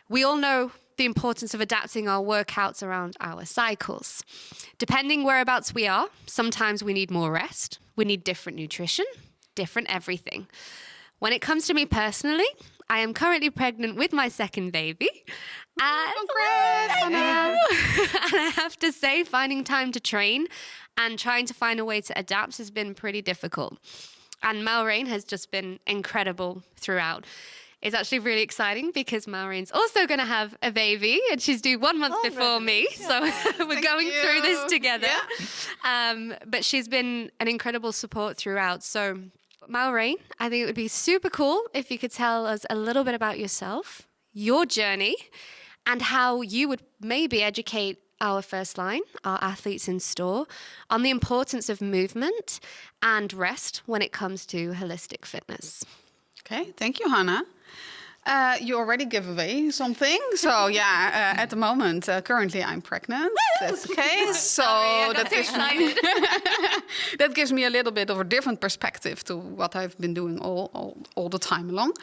we all know the importance of adapting our workouts around our cycles. Depending whereabouts we are, sometimes we need more rest, we need different nutrition, different everything. When it comes to me personally, I am currently pregnant with my second baby. And and I have to say, finding time to train and trying to find a way to adapt has been pretty difficult. And Maureen has just been incredible throughout. It's actually really exciting because Maureen's also going to have a baby and she's due 1 month before me. So we're going through this together. Yeah. But she's been an incredible support throughout. So Maureen, I think it would be super cool if you could tell us a little bit about yourself, your journey, and how you would maybe educate our first line, our athletes in store, on the importance of movement and rest when it comes to holistic fitness. Okay, thank you, Hannah. You already gave away something. So at the moment, currently I'm pregnant. That's the case. So that gives me a little bit of a different perspective to what I've been doing all the time along.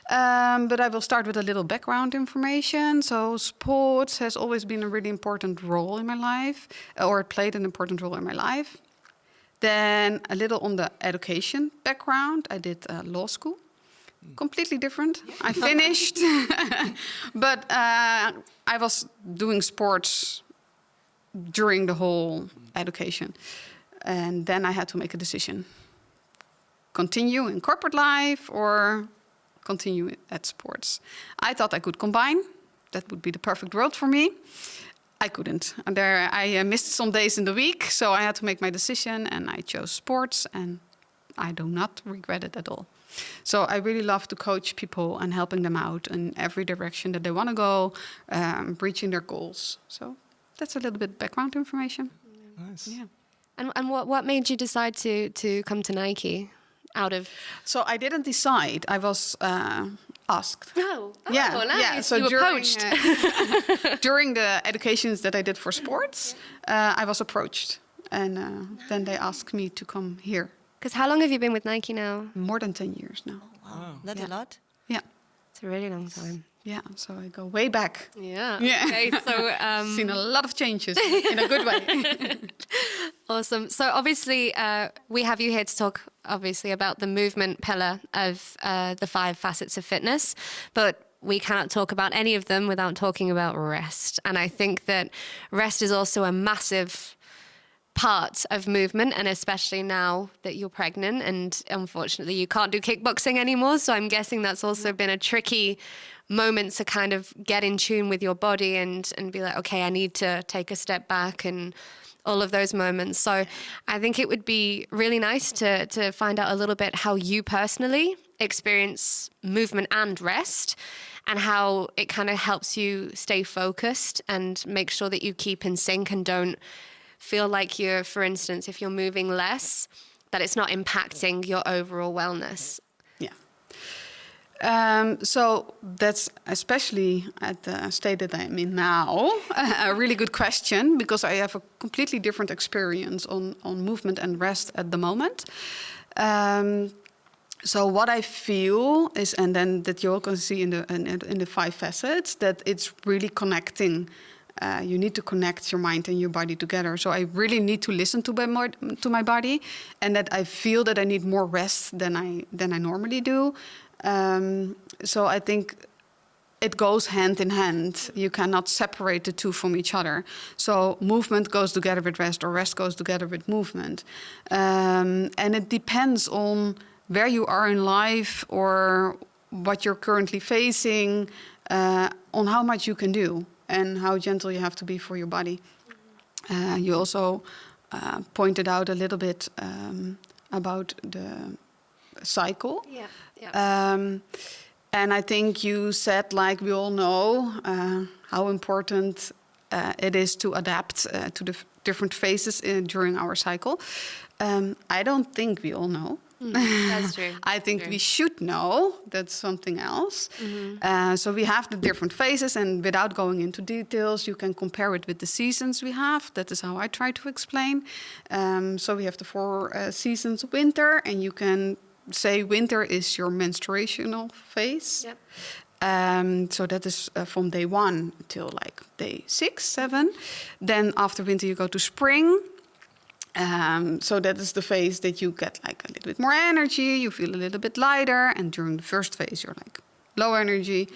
But I will start with a little background information. So sports has always been a really important role in my life, or it played an important role in my life. Then a little on the education background. I did law school. Completely different. I finished, But I was doing sports during the whole education. And then I had to make a decision. Continue in corporate life or continue at sports. I thought I could combine. That would be the perfect world for me. I couldn't. And there I missed some days in the week, so I had to make my decision, and I chose sports, and I do not regret it at all. So I really love to coach people and helping them out in every direction that they want to go, reaching their goals. So that's a little bit background information. Nice. Yeah. And what made you decide to come to Nike out of... So I didn't decide. I was asked. Oh, Yeah, nice. yeah. So you were during, poached. during the educations that I did for sports, I was approached. And then they asked me to come here. Because how long have you been with Nike now? More than 10 years now. Wow. That's a lot. Yeah. It's a really long time. Yeah, so I go way back. Yeah. Yeah. Okay, so... Seen a lot of changes in a good way. Awesome. So obviously, we have you here to talk, obviously, about the movement pillar of the 5 facets of fitness. But we cannot talk about any of them without talking about rest. And I think that rest is also a massive part of movement, and especially now that you're pregnant and unfortunately you can't do kickboxing anymore. So I'm guessing that's also been a tricky moment to kind of get in tune with your body and be like, okay, I need to take a step back and all of those moments. So I think it would be really nice to find out a little bit how you personally experience movement and rest and how it kind of helps you stay focused and make sure that you keep in sync and don't feel like you're, for instance, if you're moving less, that it's not impacting your overall wellness. Yeah. So that's especially at the state that I'm in now, a really good question, because I have a completely different experience on movement and rest at the moment. So what I feel is, and then that you all can see in the 5 facets, that it's really connecting. You need to connect your mind and your body together. So I really need to listen to my body, and that I feel that I need more rest than I normally do. So I think it goes hand in hand. You cannot separate the two from each other. So movement goes together with rest, or rest goes together with movement. And it depends on where you are in life or what you're currently facing, on how much you can do and how gentle you have to be for your body. You also pointed out a little bit about the cycle. Yeah. And I think you said, like we all know, how important it is to adapt to the different phases during our cycle. I don't think we all know. That's true. I think we should know. That's something else. So we have the different phases, and without going into details, you can compare it with the seasons we have. That is how I try to explain. So we have the 4 seasons of winter, and you can say winter is your menstruational phase. Yep. So that is from day 1 till like day 6, 7. Then after winter, you go to spring. So that is the phase that you get like a little bit more energy, you feel a little bit lighter, and during the first phase you're like low energy.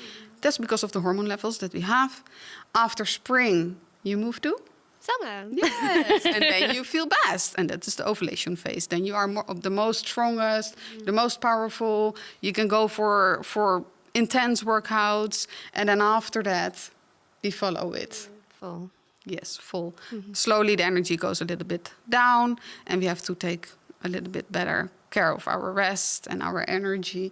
That's because of the hormone levels that we have. After spring, you move to Summer. yes, and then you feel best, and that is the ovulation phase. Then you are the most strongest, the most powerful. You can go for intense workouts, and then after that, we follow it. Full. Yes, full. Slowly the energy goes a little bit down, and we have to take a little bit better care of our rest and our energy.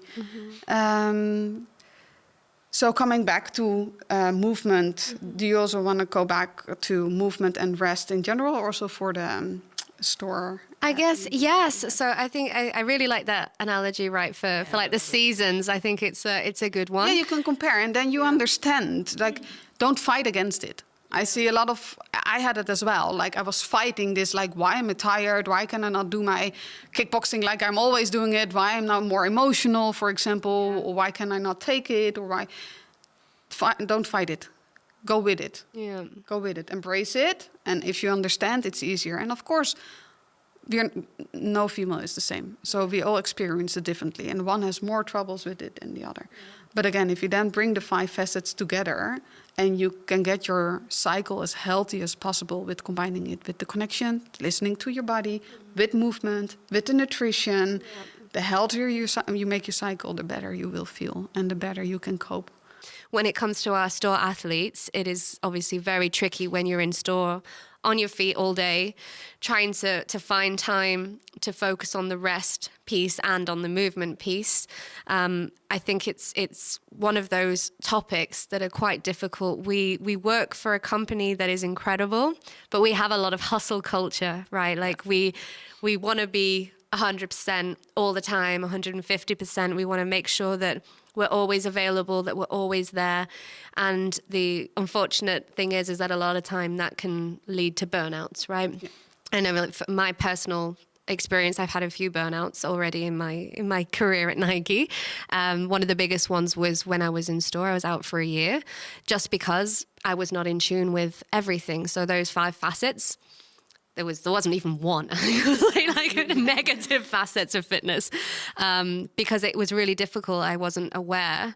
So coming back to movement, do you also want to go back to movement and rest in general, or also for the store? I guess, yes. So I think I really like that analogy, right, for like the seasons. I think it's a good one. Yeah, you can compare, and then you understand. Like, don't fight against it. I see a lot of, I had it as well. Like, I was fighting this, like, why am I tired? Why can I not do my kickboxing like I'm always doing it? Why am I not more emotional, for example? Or why can I not take it? Or why? Don't fight it. Go with it. Yeah. Go with it. Embrace it. And if you understand, it's easier. And of course, no female is the same. So we all experience it differently. And one has more troubles with it than the other. But again, if you then bring the 5 facets together and you can get your cycle as healthy as possible with combining it with the connection, listening to your body, with movement, with the nutrition, the healthier you make your cycle, the better you will feel and the better you can cope. When it comes to our store athletes, it is obviously very tricky when you're in store on your feet all day, trying to find time to focus on the rest piece and on the movement piece. I think it's one of those topics that are quite difficult. We work for a company that is incredible, but we have a lot of hustle culture, right? Like we want to be 100% all the time, 150%. We want to make sure that we're always available, that we're always there. And the unfortunate thing is that a lot of time that can lead to burnouts, right? Yeah. I know from my personal experience, I've had a few burnouts already in my career at Nike. One of the biggest ones was when I was in store. I was out for a year just because I was not in tune with everything. So those 5 facets, there wasn't even one, like negative facets of fitness, because it was really difficult. I wasn't aware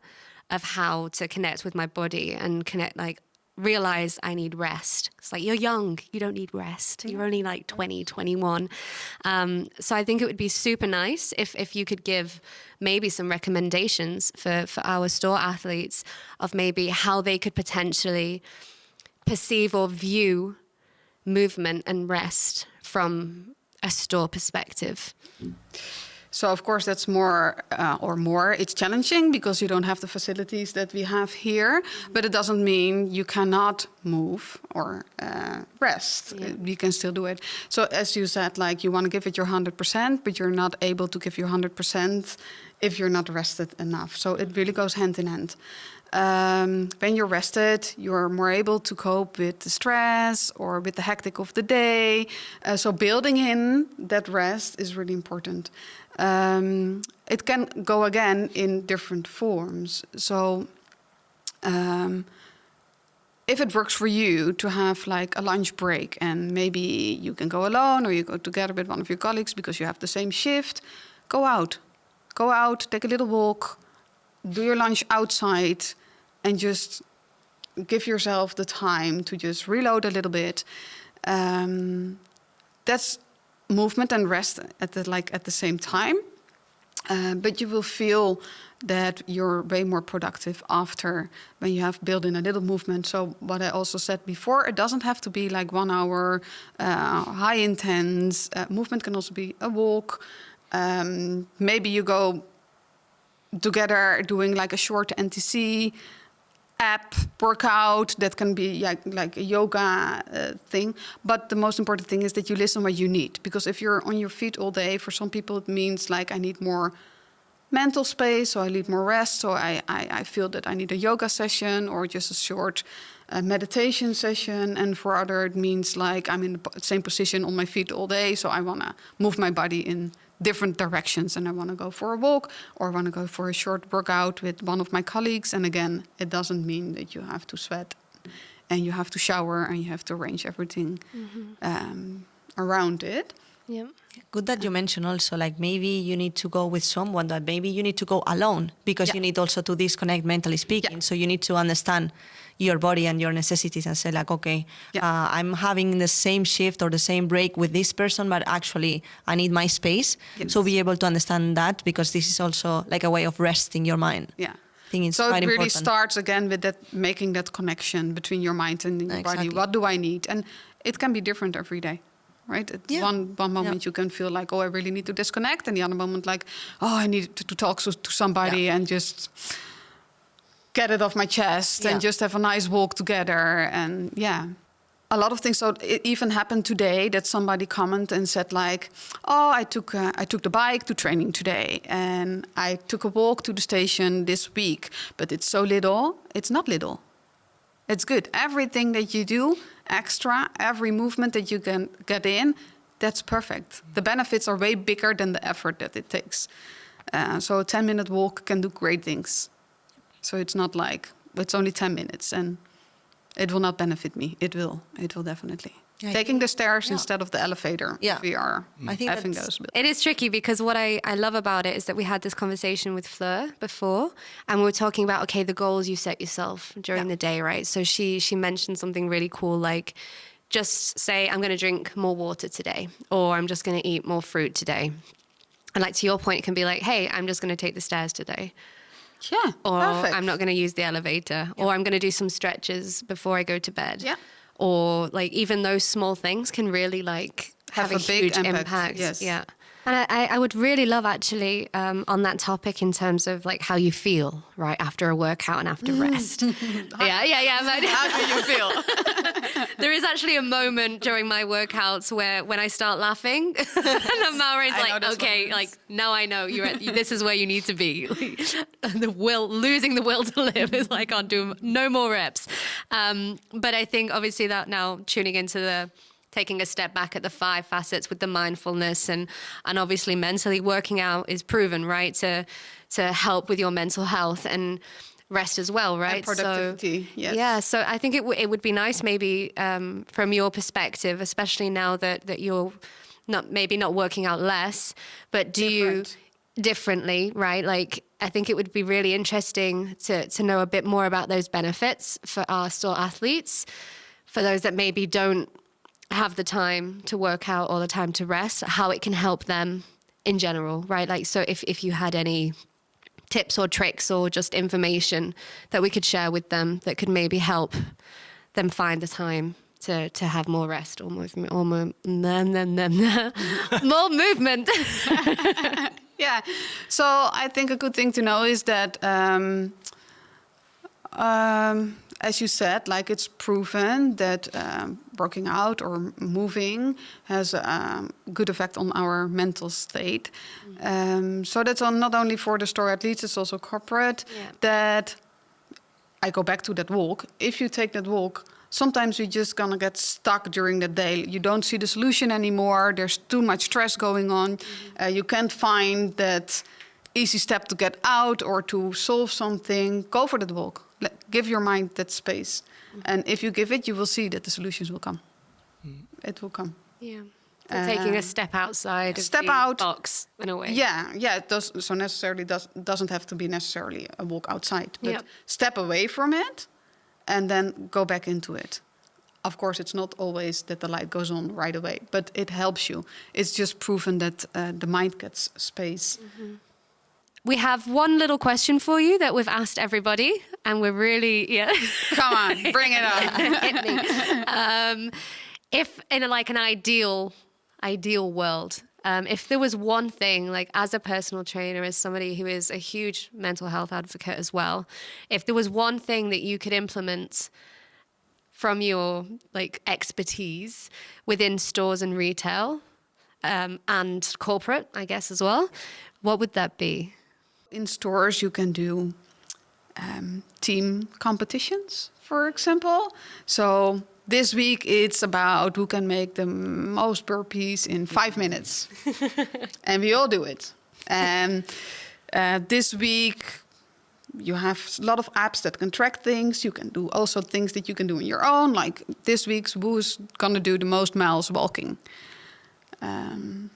of how to connect with my body and realize I need rest. It's like, you're young, you don't need rest. You're only like 20, 21. So I think it would be super nice if you could give maybe some recommendations for our store athletes of maybe how they could potentially perceive or view movement and rest from a store perspective. So of course that's it's challenging because you don't have the facilities that we have here, but it doesn't mean you cannot move or rest. Yeah. You can still do it. So as you said, like you want to give it your 100%, but you're not able to give your 100% if you're not rested enough. So it really goes hand in hand. When you're rested, you're more able to cope with the stress or with the hectic of the day. So building in that rest is really important. It can go again in different forms. So if it works for you to have like a lunch break and maybe you can go alone or you go together with one of your colleagues because you have the same shift, go out, take a little walk, do your lunch outside, and just give yourself the time to just reload a little bit. That's movement and rest at the same time. But you will feel that you're way more productive after when you have built in a little movement. So what I also said before, it doesn't have to be like 1 hour high intense. Movement can also be a walk. Maybe you go together doing like a short NTC app workout that can be like a yoga thing. But the most important thing is that you listen what you need. Because if you're on your feet all day, for some people it means like I need more mental space, so I need more rest. So I feel that I need a yoga session or just a short meditation session. And for other, it means like I'm in the same position on my feet all day, so I want to move my body in different directions, and I want to go for a walk or I want to go for a short workout with one of my colleagues. And again, it doesn't mean that you have to sweat and you have to shower and you have to arrange everything around it. Yeah. Good that you mentioned also, like maybe you need to go with someone, that maybe you need to go alone because you need also to disconnect mentally speaking. So you need to understand your body and your necessities and say like, okay, I'm having the same shift or the same break with this person, but actually I need my space. So be able to understand that, because this is also like a way of resting your mind. Yeah. I think it's so quite it really important. Starts again with that, making that connection between your mind and your body. What do I need? And it can be different every day. Right? At one moment you can feel like, oh, I really need to disconnect. And the other moment like, oh, I need to talk to somebody and just get it off my chest and just have a nice walk together. And a lot of things. So it even happened today that somebody commented and said like, oh, I took the bike to training today. And I took a walk to the station this week. But it's so little. It's not little. It's good. Everything that you do extra, every movement that you can get in, that's perfect. The benefits are way bigger than the effort that it takes. So a 10-minute walk can do great things. So it's not like, it's only 10 minutes and it will not benefit me. It will definitely. taking the stairs instead of the elevator. Yeah. If we are I think having that's- those built. It is tricky because what I love about it is that we had this conversation with Fleur before, and we were talking about, okay, the goals you set yourself during the day, right? So she mentioned something really cool, like just say, I'm going to drink more water today, or I'm just going to eat more fruit today. And like to your point, it can be like, hey, I'm just going to take the stairs today. Yeah, Or perfect. I'm not going to use the elevator, or I'm going to do some stretches before I go to bed. Yeah. Or like even those small things can really like have a big huge impact, impact. yes. Yeah. And I would really love actually on that topic in terms of like how you feel right after a workout and after rest. yeah. But How do you feel? there is actually a moment during my workouts where when I start laughing, and Maureen's I know like, those okay, moments. like now I know this is where you need to be. Losing the will to live is like, I'll do no more reps. But I think obviously that now tuning into taking a step back at the 5 facets with the mindfulness and obviously mentally working out is proven, right? To help with your mental health and rest as well, right? And productivity, yes. Yeah, so I think it would be nice maybe from your perspective, especially now that you're maybe not working out less, but do you differently, right? Like I think it would be really interesting to know a bit more about those benefits for our store athletes, for those that maybe don't have the time to work out or the time to rest, how it can help them in general, right? Like, so if you had any tips or tricks or just information that we could share with them that could maybe help them find the time to have more rest or movement or more movement. Yeah. So I think a good thing to know is that, as you said, like it's proven that working out or moving has a good effect on our mental state. So that's not only for the store athletes, it's also corporate. Yeah. That I go back to that walk. If you take that walk, sometimes you're just gonna get stuck during the day. You don't see the solution anymore. There's too much stress going on. You can't find that easy step to get out or to solve something. Go for that walk. Give your mind that space. And if you give it, you will see that the solutions will come. It will come. Yeah. So taking a step outside of step the out. box in a way. Yeah, it does. So necessarily doesn't have to be necessarily a walk outside, but Yeah. step away from it, and then go back into it. Of course, it's not always that the light goes on right away, but it helps you. It's just proven that the mind gets space. We have one little question for you that we've asked everybody, and we're really Come on, bring it on. hit me. If in an ideal world, if there was one thing, like as a personal trainer, as somebody who is a huge mental health advocate as well, if there was one thing that you could implement from your like expertise within stores and retail and corporate, I guess as well, what would that be? In stores, you can do team competitions, for example. So this week, it's about who can make the most burpees in 5 minutes. And we all do it. And this week, you have a lot of apps that can track things. You can do also things that you can do on your own. Like this week's, who's going to do the most miles walking? And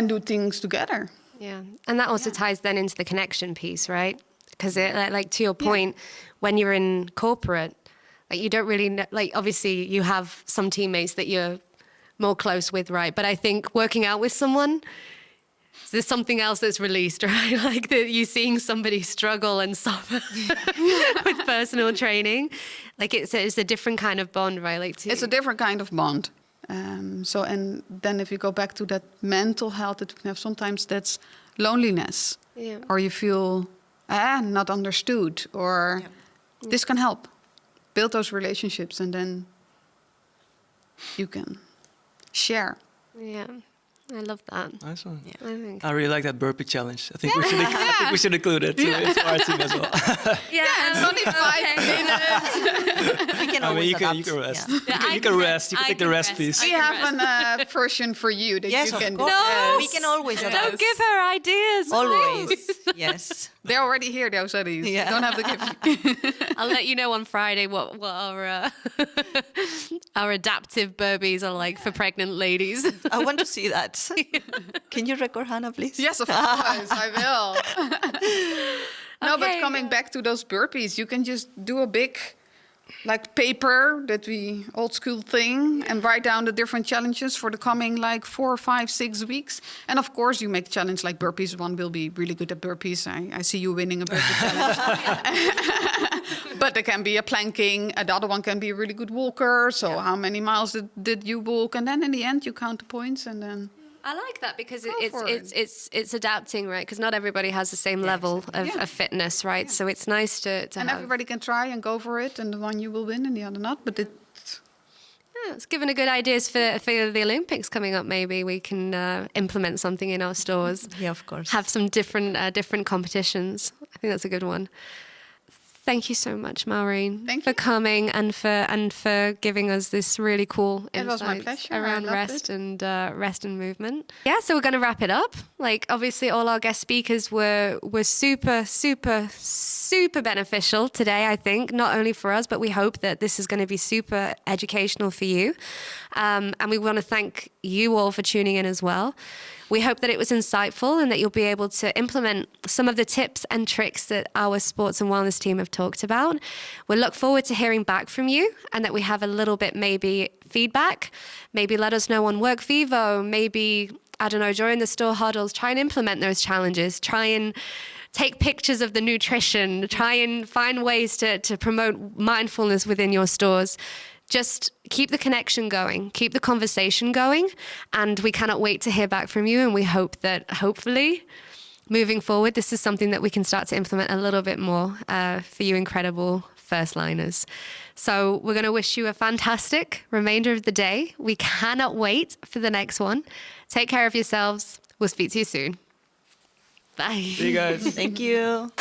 do things together. Yeah, and that also ties then into the connection piece, right? Because like to your point, when you're in corporate, like you don't really know, like obviously you have some teammates that you're more close with, right? But I think working out with someone, there's something else that's released, right? Like that you're seeing somebody struggle and suffer with personal training. Like it's a different kind of bond, right? Like It's a different kind of bond. So, and then if you go back to that mental health that we can have, sometimes that's loneliness. Yeah. Or you feel not understood, or this can help. Build those relationships, and then you can share. Yeah, I love that. Nice one. I think. I really like that burpee challenge. I think we should include it into our team as well. Yeah, It's only 5 minutes. We can I mean, always you can adapt. rest. Yeah. You can rest. You can take the rest piece. We have a version for you that Yes, you of can course. do. No. We can always adapt. Don't give her ideas. Always. Yes. They're already here, those studies. Yeah. You don't have to give. I'll let you know on Friday what our our adaptive burpees are like for pregnant ladies. I want to see that. Can you record Hannah, please? Yes, of course, I will. No, but Okay. coming back to those burpees, you can just do a big, like, paper that we old school thing and write down the different challenges for the coming, like, 4, 5, 6 weeks. And of course, you make challenge like burpees. One will be really good at burpees. I see you winning a burpee challenge. But there can be a planking. The other one can be a really good walker. So how many miles did you walk? And then in the end, you count the points and then... I like that because for it. it's adapting, right? Because not everybody has the same level of fitness, right? So it's nice to And have. everybody can try and go for it, and the one you will win and the other not. But It's given a good ideas for the Olympics coming up. Maybe we can implement something in our stores. Yeah, of course. Have some different competitions. I think that's a good one. Thank you so much, Maureen, Thank for you. coming and for giving us this really cool It was my insights pleasure. I around loved rest and movement. Yeah, so we're going to wrap it up. Like, obviously, all our guest speakers were super beneficial today. I think not only for us, but we hope that this is going to be super educational for you. And we want to thank you all for tuning in as well. We hope that it was insightful and that you'll be able to implement some of the tips and tricks that our sports and wellness team have talked about. We look forward to hearing back from you and that we have a little bit maybe feedback. Maybe let us know on Work Vivo. Maybe, I don't know, during the store huddles, try and implement those challenges. Try and take pictures of the nutrition. Try and find ways to promote mindfulness within your stores. Just keep the connection going, keep the conversation going, and we cannot wait to hear back from you. And we hope that hopefully moving forward, this is something that we can start to implement a little bit more for you incredible first liners. So we're going to wish you a fantastic remainder of the day. We cannot wait for the next one. Take care of yourselves. We'll speak to you soon. Bye. See you guys. Thank you.